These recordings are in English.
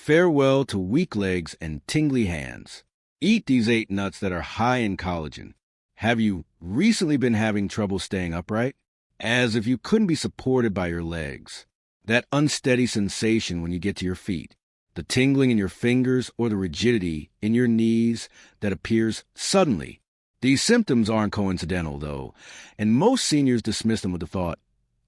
farewell to weak legs and tingly hands. Eat these 8 nuts that are high in collagen. Have you recently been having trouble staying upright? As if you couldn't be supported by your legs. That unsteady sensation when you get to your feet. The tingling in your fingers or the rigidity in your knees that appears suddenly. These symptoms aren't coincidental, though, and most seniors dismiss them with the thought,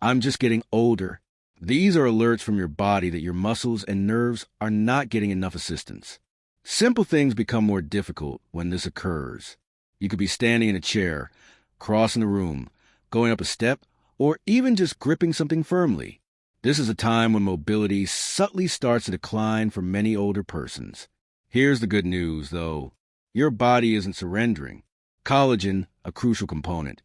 "I'm just getting older." These are alerts from your body that your muscles and nerves are not getting enough assistance. Simple things become more difficult when this occurs. You could be standing in a chair, crossing the room, going up a step, or even just gripping something firmly. This is a time when mobility subtly starts to decline for many older persons. Here's the good news, though. Your body isn't surrendering. Collagen, a crucial component,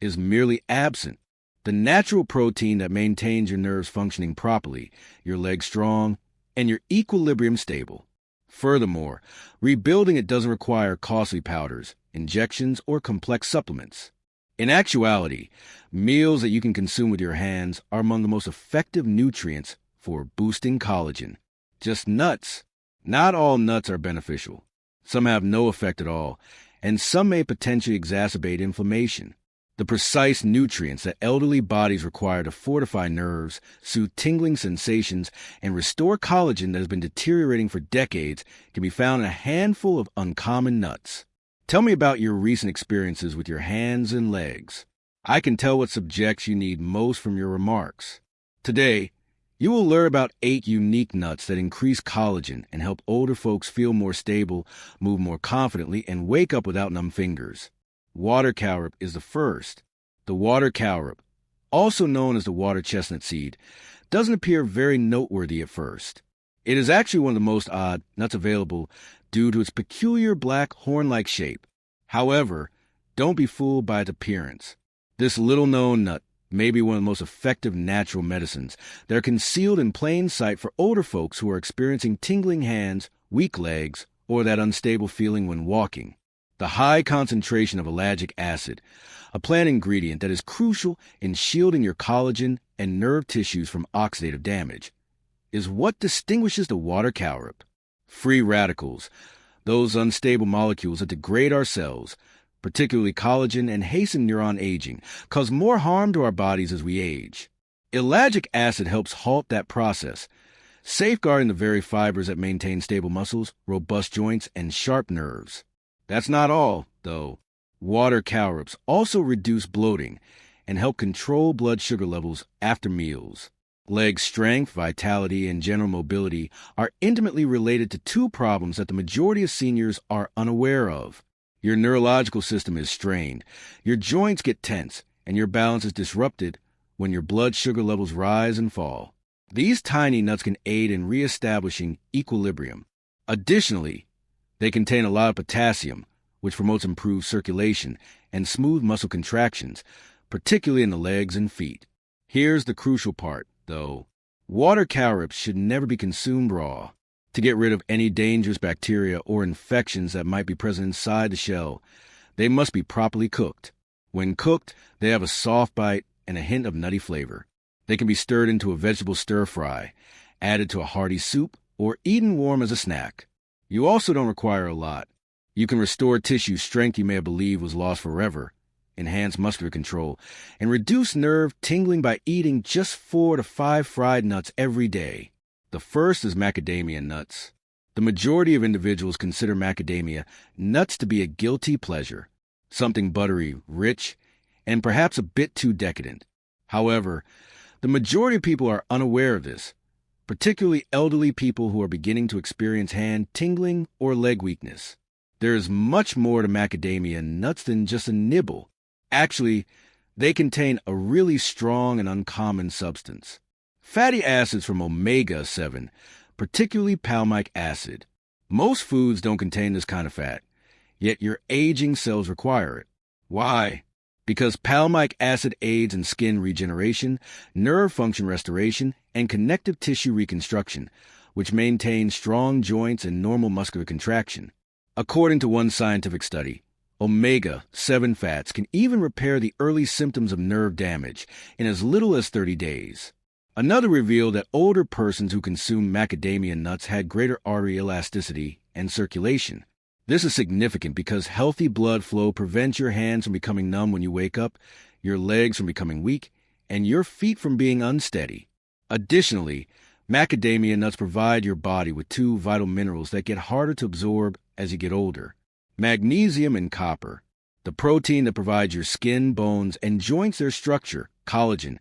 is merely absent. The natural protein that maintains your nerves functioning properly, your legs strong, and your equilibrium stable. Furthermore, rebuilding it doesn't require costly powders, injections, or complex supplements. In actuality, meals that you can consume with your hands are among the most effective nutrients for boosting collagen. Just nuts. Not all nuts are beneficial. Some have no effect at all, and some may potentially exacerbate inflammation. The precise nutrients that elderly bodies require to fortify nerves, soothe tingling sensations, and restore collagen that has been deteriorating for decades can be found in a handful of uncommon nuts. Tell me about your recent experiences with your hands and legs. I can tell what subjects you need most from your remarks. Today, you will learn about 8 unique nuts that increase collagen and help older folks feel more stable, move more confidently, and wake up without numb fingers. Water cowrip is the first. The water cowrip, also known as the water chestnut seed, doesn't appear very noteworthy at first. It is actually one of the most odd nuts available due to its peculiar black horn-like shape. However, don't be fooled by its appearance. This little-known nut may be one of the most effective natural medicines that are concealed in plain sight for older folks who are experiencing tingling hands, weak legs, or that unstable feeling when walking. The high concentration of ellagic acid, a plant ingredient that is crucial in shielding your collagen and nerve tissues from oxidative damage, is what distinguishes the water cowrip. Free radicals, those unstable molecules that degrade our cells, particularly collagen, and hasten neuron aging, cause more harm to our bodies as we age. Ellagic acid helps halt that process, safeguarding the very fibers that maintain stable muscles, robust joints, and sharp nerves. That's not all, though. Water cowrips also reduce bloating and help control blood sugar levels after meals. Leg strength, vitality, and general mobility are intimately related to 2 problems that the majority of seniors are unaware of. Your neurological system is strained, your joints get tense, and your balance is disrupted when your blood sugar levels rise and fall. These tiny nuts can aid in reestablishing equilibrium. Additionally, they contain a lot of potassium, which promotes improved circulation and smooth muscle contractions, particularly in the legs and feet. Here's the crucial part, though. Water cowrips should never be consumed raw. To get rid of any dangerous bacteria or infections that might be present inside the shell, they must be properly cooked. When cooked, they have a soft bite and a hint of nutty flavor. They can be stirred into a vegetable stir-fry, added to a hearty soup, or eaten warm as a snack. You also don't require a lot. You can restore tissue strength you may have believed was lost forever, enhance muscular control, and reduce nerve tingling by eating just 4 to 5 fried nuts every day. The first is macadamia nuts. The majority of individuals consider macadamia nuts to be a guilty pleasure, something buttery, rich, and perhaps a bit too decadent. However, the majority of people are unaware of this, particularly elderly people who are beginning to experience hand tingling or leg weakness. There is much more to macadamia nuts than just a nibble. Actually, they contain a really strong and uncommon substance. Fatty acids from omega-7, particularly palmic acid. Most foods don't contain this kind of fat, yet your aging cells require it. Why? Because palmic acid aids in skin regeneration, nerve function restoration, and connective tissue reconstruction, which maintains strong joints and normal muscular contraction. According to one scientific study, omega-7 fats can even repair the early symptoms of nerve damage in as little as 30 days. Another revealed that older persons who consumed macadamia nuts had greater artery elasticity and circulation. This is significant because healthy blood flow prevents your hands from becoming numb when you wake up, your legs from becoming weak, and your feet from being unsteady. Additionally, macadamia nuts provide your body with two vital minerals that get harder to absorb as you get older: magnesium and copper. The protein that provides your skin, bones, and joints their structure, collagen,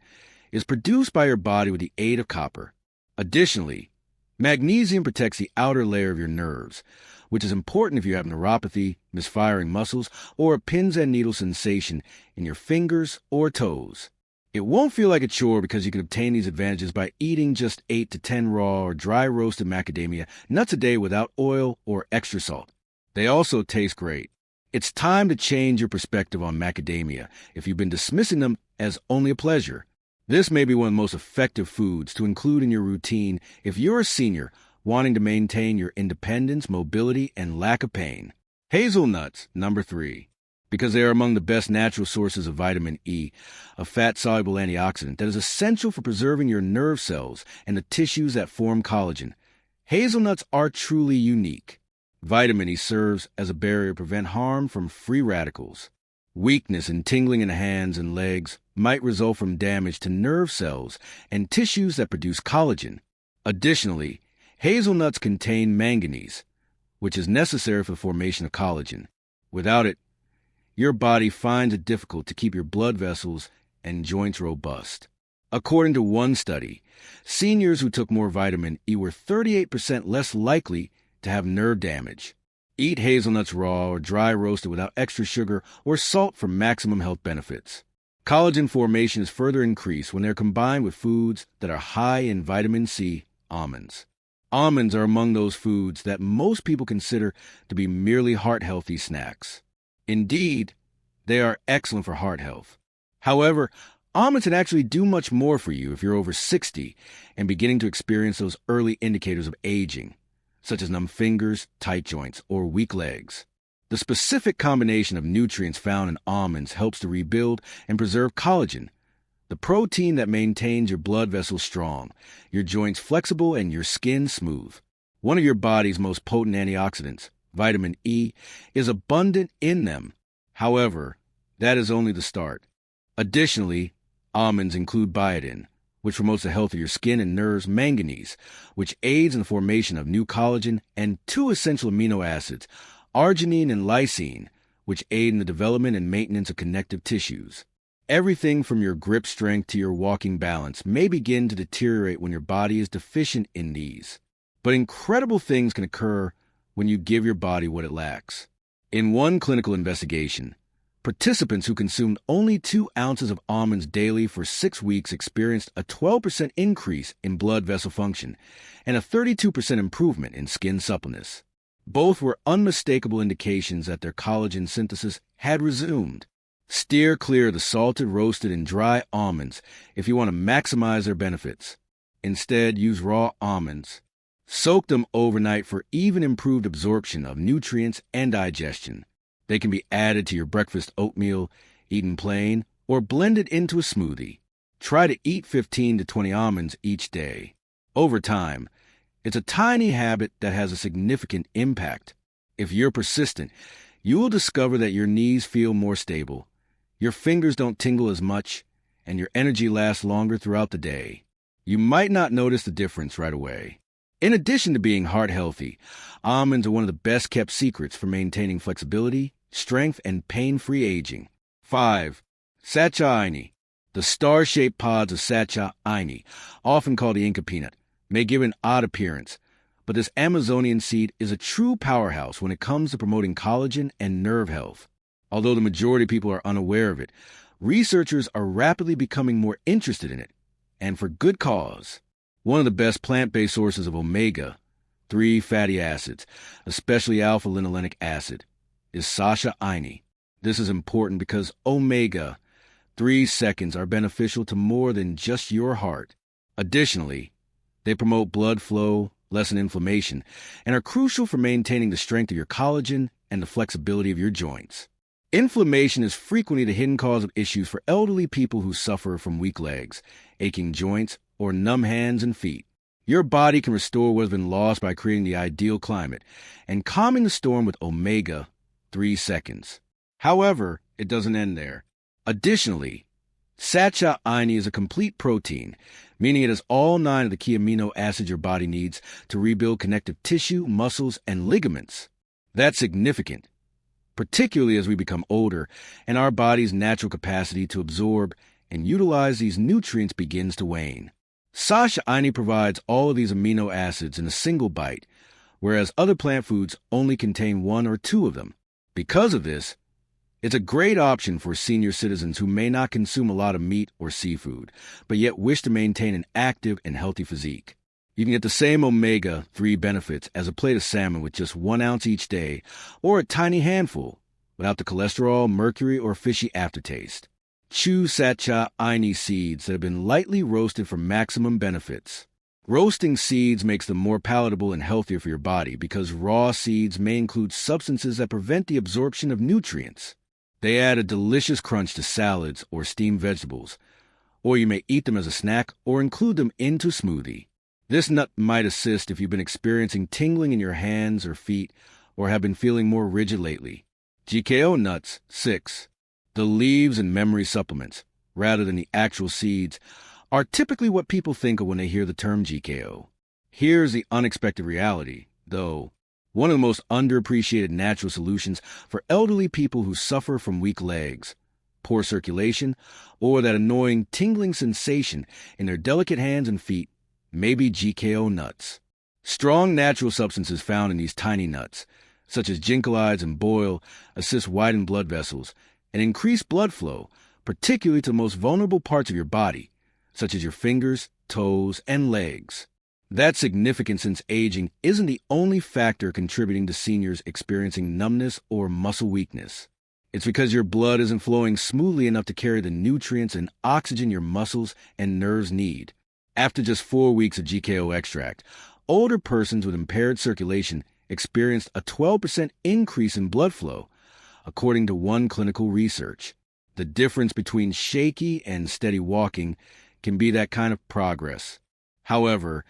is produced by your body with the aid of copper. Additionally, magnesium protects the outer layer of your nerves, which is important if you have neuropathy, misfiring muscles, or a pins and needles sensation in your fingers or toes. It won't feel like a chore because you can obtain these advantages by eating just 8 to 10 raw or dry roasted macadamia nuts a day without oil or extra salt. They also taste great. It's time to change your perspective on macadamia if you've been dismissing them as only a pleasure. This may be one of the most effective foods to include in your routine if you're a senior wanting to maintain your independence, mobility, and lack of pain. Hazelnuts, number 3. Because they are among the best natural sources of vitamin E, a fat-soluble antioxidant that is essential for preserving your nerve cells and the tissues that form collagen. Hazelnuts are truly unique. Vitamin E serves as a barrier to prevent harm from free radicals. Weakness and tingling in the hands and legs might result from damage to nerve cells and tissues that produce collagen. Additionally, hazelnuts contain manganese, which is necessary for the formation of collagen. Without it, your body finds it difficult to keep your blood vessels and joints robust. According to one study, seniors who took more vitamin E were 38% less likely to have nerve damage. Eat hazelnuts raw or dry roasted without extra sugar or salt for maximum health benefits. Collagen formation is further increased when they're combined with foods that are high in vitamin C, almonds. Almonds are among those foods that most people consider to be merely heart-healthy snacks. Indeed, they are excellent for heart health. However, almonds can actually do much more for you if you're over 60 and beginning to experience those early indicators of aging, such as numb fingers, tight joints, or weak legs. The specific combination of nutrients found in almonds helps to rebuild and preserve collagen, the protein that maintains your blood vessels strong, your joints flexible, and your skin smooth. One of your body's most potent antioxidants, vitamin E, is abundant in them. However, that is only the start. Additionally, almonds include biotin, which promotes the health of your skin and nerves, manganese, which aids in the formation of new collagen, and two essential amino acids, arginine and lysine, which aid in the development and maintenance of connective tissues. Everything from your grip strength to your walking balance may begin to deteriorate when your body is deficient in these. But incredible things can occur when you give your body what it lacks. In one clinical investigation, participants who consumed only 2 ounces of almonds daily for 6 weeks experienced a 12% increase in blood vessel function and a 32% improvement in skin suppleness. Both were unmistakable indications that their collagen synthesis had resumed. Steer clear of the salted, roasted, and dry almonds if you want to maximize their benefits. Instead, use raw almonds. Soak them overnight for even improved absorption of nutrients and digestion. They can be added to your breakfast oatmeal, eaten plain, or blended into a smoothie. Try to eat 15 to 20 almonds each day. Over time, it's a tiny habit that has a significant impact. If you're persistent, you will discover that your knees feel more stable, your fingers don't tingle as much, and your energy lasts longer throughout the day. You might not notice the difference right away. In addition to being heart healthy, almonds are one of the best kept secrets for maintaining flexibility, strength, and pain-free aging. 5. Sacha ini. The star-shaped pods of Sacha ini, often called the Inca peanut, may give an odd appearance, but this Amazonian seed is a true powerhouse when it comes to promoting collagen and nerve health. Although the majority of people are unaware of it, researchers are rapidly becoming more interested in it, and for good cause. One of the best plant-based sources of omega-3 fatty acids, especially alpha-linolenic acid, is Sacha ini. This is important because omega-3 seconds are beneficial to more than just your heart. Additionally, they promote blood flow, lessen inflammation, and are crucial for maintaining the strength of your collagen and the flexibility of your joints. Inflammation is frequently the hidden cause of issues for elderly people who suffer from weak legs, aching joints, or numb hands and feet. Your body can restore what has been lost by creating the ideal climate and calming the storm with omega-3 seconds. However, it doesn't end there. Additionally, Sacha Ini is a complete protein, meaning it has all 9 of the key amino acids your body needs to rebuild connective tissue, muscles, and ligaments. That's significant, particularly as we become older and our body's natural capacity to absorb and utilize these nutrients begins to wane. Sacha Ini provides all of these amino acids in a single bite, whereas other plant foods only contain 1 or 2 of them. Because of this, it's a great option for senior citizens who may not consume a lot of meat or seafood, but yet wish to maintain an active and healthy physique. You can get the same omega-3 benefits as a plate of salmon with just 1 ounce each day, or a tiny handful, without the cholesterol, mercury, or fishy aftertaste. Choose Sacha Ini seeds that have been lightly roasted for maximum benefits. Roasting seeds makes them more palatable and healthier for your body because raw seeds may include substances that prevent the absorption of nutrients. They add a delicious crunch to salads or steamed vegetables, or you may eat them as a snack or include them into smoothie. This nut might assist if you've been experiencing tingling in your hands or feet or have been feeling more rigid lately. GKO nuts. 6. The leaves and memory supplements, rather than the actual seeds, are typically what people think of when they hear the term GKO. Here's the unexpected reality, though. One of the most underappreciated natural solutions for elderly people who suffer from weak legs, poor circulation, or that annoying tingling sensation in their delicate hands and feet may be GKO nuts. Strong natural substances found in these tiny nuts, such as ginkgolides and boil, assist widen blood vessels and increase blood flow, particularly to the most vulnerable parts of your body, such as your fingers, toes, and legs. That's significant since aging isn't the only factor contributing to seniors experiencing numbness or muscle weakness. It's because your blood isn't flowing smoothly enough to carry the nutrients and oxygen your muscles and nerves need. After just 4 weeks of GKO extract, older persons with impaired circulation experienced a 12% increase in blood flow, according to one clinical research. The difference between shaky and steady walking can be that kind of progress. However,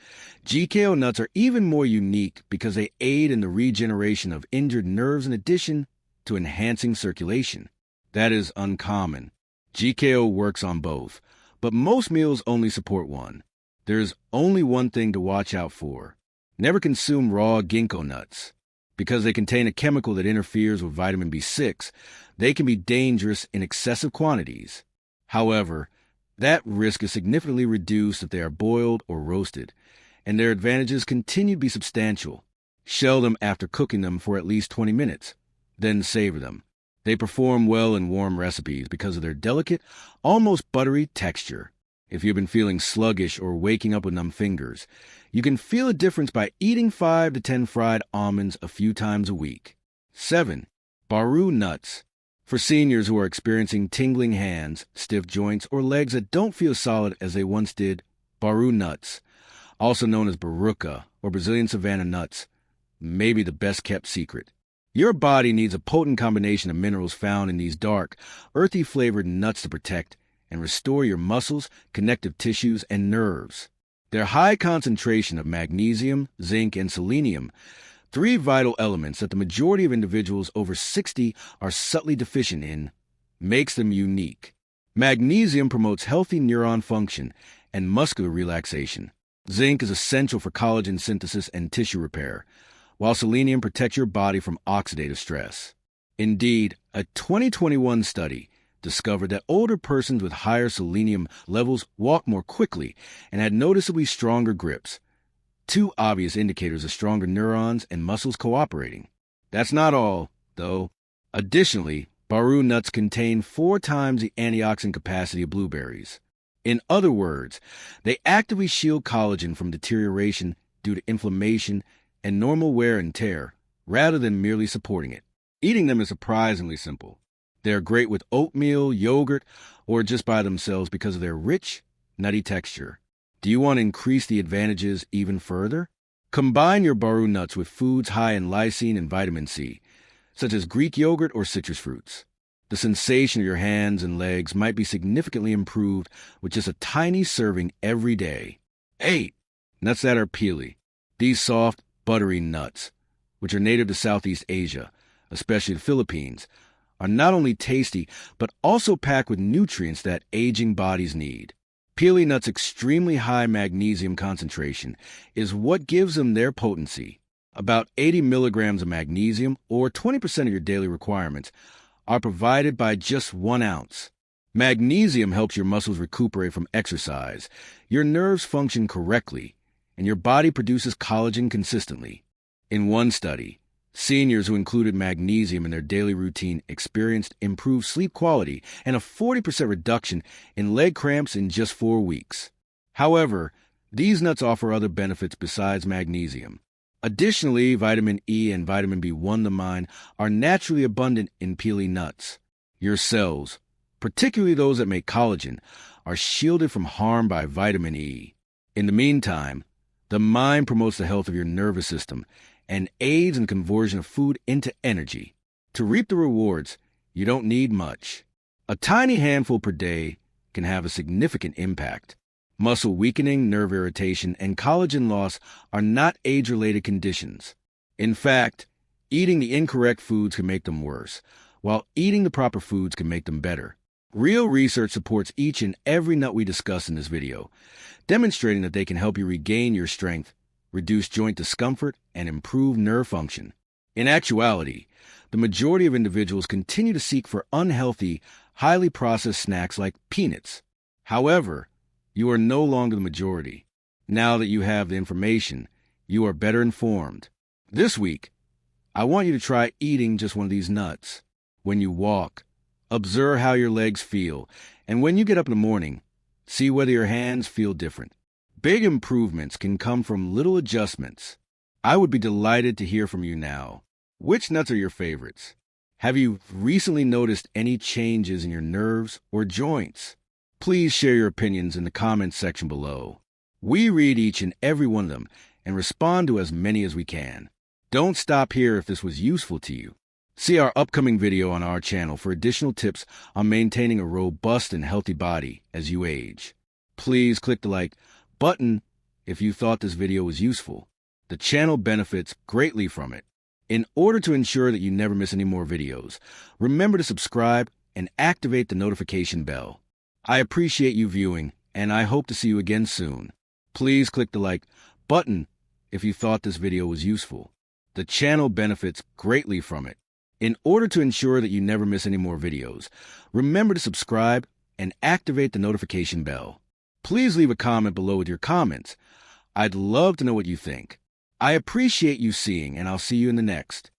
GKO nuts are even more unique because they aid in the regeneration of injured nerves in addition to enhancing circulation. That is uncommon. GKO works on both, but most meals only support one. There's only one thing to watch out for. Never consume raw ginkgo nuts. Because they contain a chemical that interferes with vitamin B6, they can be dangerous in excessive quantities. However, that risk is significantly reduced if they are boiled or roasted, and their advantages continue to be substantial. Shell them after cooking them for at least 20 minutes, then savor them. They perform well in warm recipes because of their delicate, almost buttery texture. If you've been feeling sluggish or waking up with numb fingers, you can feel a difference by eating 5 to 10 fried almonds a few times a week. 7. Baru nuts. For seniors who are experiencing tingling hands, stiff joints, or legs that don't feel solid as they once did, Baru nuts, also known as baruca or Brazilian savanna nuts, may be the best-kept secret. Your body needs a potent combination of minerals found in these dark, earthy-flavored nuts to protect and restore your muscles, connective tissues, and nerves. Their high concentration of magnesium, zinc, and selenium, 3 vital elements that the majority of individuals over 60 are subtly deficient in, makes them unique. Magnesium promotes healthy neuron function and muscular relaxation. Zinc is essential for collagen synthesis and tissue repair, while selenium protects your body from oxidative stress. Indeed, a 2021 study discovered that older persons with higher selenium levels walk more quickly and had noticeably stronger grips. 2 obvious indicators of stronger neurons and muscles cooperating. That's not all, though. Additionally, Baru nuts contain 4 times the antioxidant capacity of blueberries. In other words, they actively shield collagen from deterioration due to inflammation and normal wear and tear, rather than merely supporting it. Eating them is surprisingly simple. They're great with oatmeal, yogurt, or just by themselves because of their rich, nutty texture. Do you want to increase the advantages even further? Combine your Baru nuts with foods high in lysine and vitamin C, such as Greek yogurt or citrus fruits. The sensation of your hands and legs might be significantly improved with just a tiny serving every day. 8. Nuts that are peely. These soft, buttery nuts, which are native to Southeast Asia, especially the Philippines, are not only tasty, but also packed with nutrients that aging bodies need. Peely nuts' extremely high magnesium concentration is what gives them their potency. About 80 milligrams of magnesium, or 20% of your daily requirements, are provided by just 1 ounce. Magnesium helps your muscles recuperate from exercise, your nerves function correctly, and your body produces collagen consistently. In one study, seniors who included magnesium in their daily routine experienced improved sleep quality and a 40% reduction in leg cramps in just 4 weeks. However, these nuts offer other benefits besides magnesium. Additionally, vitamin E and vitamin B1 are naturally abundant in peely nuts. Your cells, particularly those that make collagen, are shielded from harm by vitamin E. In the meantime, the mind promotes the health of your nervous system and aids in the conversion of food into energy. To reap the rewards, you don't need much. A tiny handful per day can have a significant impact. Muscle weakening, nerve irritation, and collagen loss are not age-related conditions. In fact, eating the incorrect foods can make them worse, while eating the proper foods can make them better. Real research supports each and every nut we discuss in this video, demonstrating that they can help you regain your strength, reduce joint discomfort, and improve nerve function. In actuality, the majority of individuals continue to seek for unhealthy, highly processed snacks like peanuts. However, you are no longer the majority. Now that you have the information, you are better informed. This week, I want you to try eating just one of these nuts. When you walk, observe how your legs feel, and when you get up in the morning, see whether your hands feel different. Big improvements can come from little adjustments. I would be delighted to hear from you now. Which nuts are your favorites? Have you recently noticed any changes in your nerves or joints? Please share your opinions in the comments section below. We read each and every one of them and respond to as many as we can. Don't stop here if this was useful to you. See our upcoming video on our channel for additional tips on maintaining a robust and healthy body as you age. Please click the like button if you thought this video was useful. The channel benefits greatly from it. In order to ensure that you never miss any more videos, remember to subscribe and activate the notification bell. I appreciate you viewing, and I hope to see you again soon. Please click the like button if you thought this video was useful. The channel benefits greatly from it. In order to ensure that you never miss any more videos, remember to subscribe and activate the notification bell. Please leave a comment below with your comments. I'd love to know what you think. I appreciate you seeing, and I'll see you in the next.